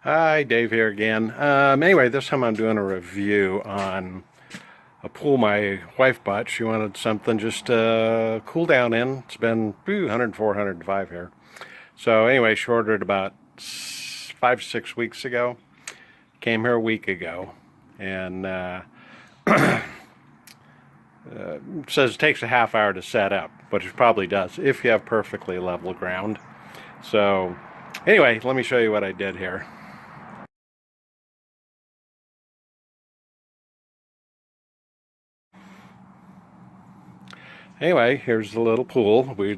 Hi, Dave here again. Anyway, this time I'm doing a review on a pool my wife bought. She wanted something just to cool down in. It's been 104, 105 here. So anyway, she ordered about 5, 6 weeks ago. Came here a week ago. And says it takes a half hour to set up, which it probably does if you have perfectly level ground. So anyway, let me show you what I did here. Anyway, here's the little pool. We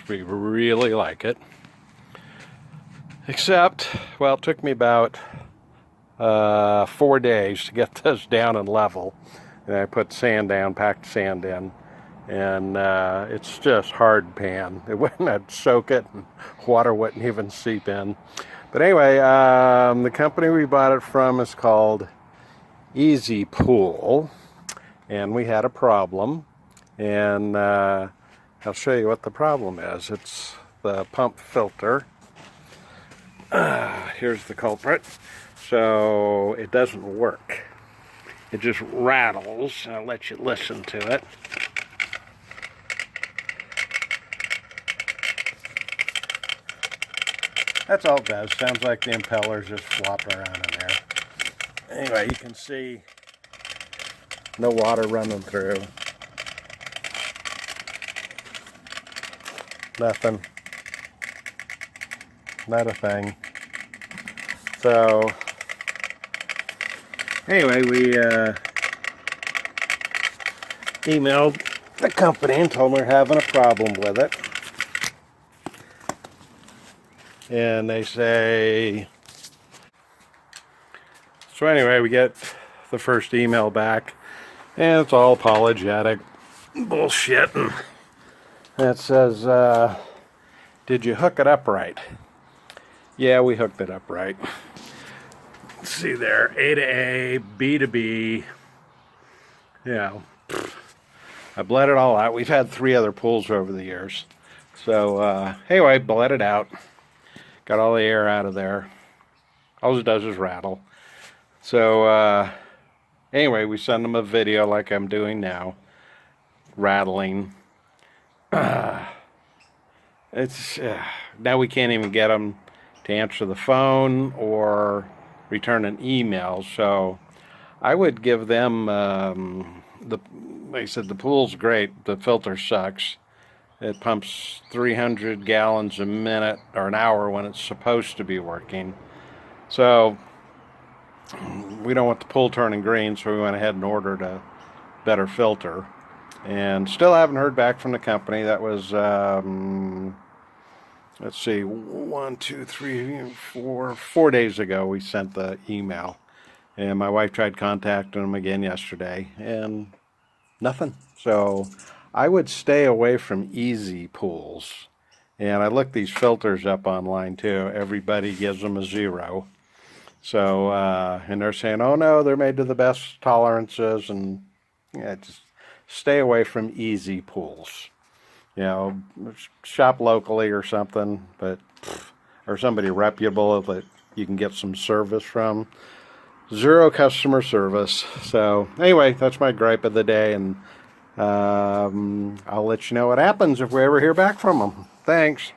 really like it. Except, well, it took me about 4 days to get this down and level. And I put sand down, packed sand in, and it's just hard pan. It wouldn't soak it, and water wouldn't even seep in. But anyway, the company we bought it from is called Easy Pool, and we had a problem. And I'll show you what the problem is. It's the pump filter. Here's the culprit. So it doesn't work. It just rattles. I'll let you listen to it. That's all it does. Sounds like the impellers just flopping around in there. Anyway, you can see no water running through. Nothing. Not a thing. So, anyway, we emailed the company and told them we're having a problem with it. And they say... So anyway, we get the first email back, and it's all apologetic bullshit. And it says, did you hook it up right? Yeah, we hooked it up right. Let's see there, A to A, B to B. Yeah, I bled it all out. We've had 3 other pools over the years. So anyway, bled it out. Got all the air out of there. All it does is rattle. So anyway, we send them a video like I'm doing now, rattling. It's now we can't even get them to answer the phone or return an email. So I would give them like I said, the pool's great. The filter sucks. It pumps 300 gallons a minute or an hour when it's supposed to be working. So we don't want the pool turning green, so we went ahead and ordered a better filter. And still haven't heard back from the company. That was, let's see, 1, 2, 3, 4 days ago we sent the email. And my wife tried contacting them again yesterday, and nothing. So I would stay away from easy pools. And I looked these filters up online too. Everybody gives them a 0. So, and they're saying, oh no, they're made to the best tolerances, and yeah, just stay away from easy pools. You know, shop locally or something, but or somebody reputable that you can get some service from. 0 customer service. So anyway, that's my gripe of the day, and I'll let you know what happens if we ever hear back from them. Thanks.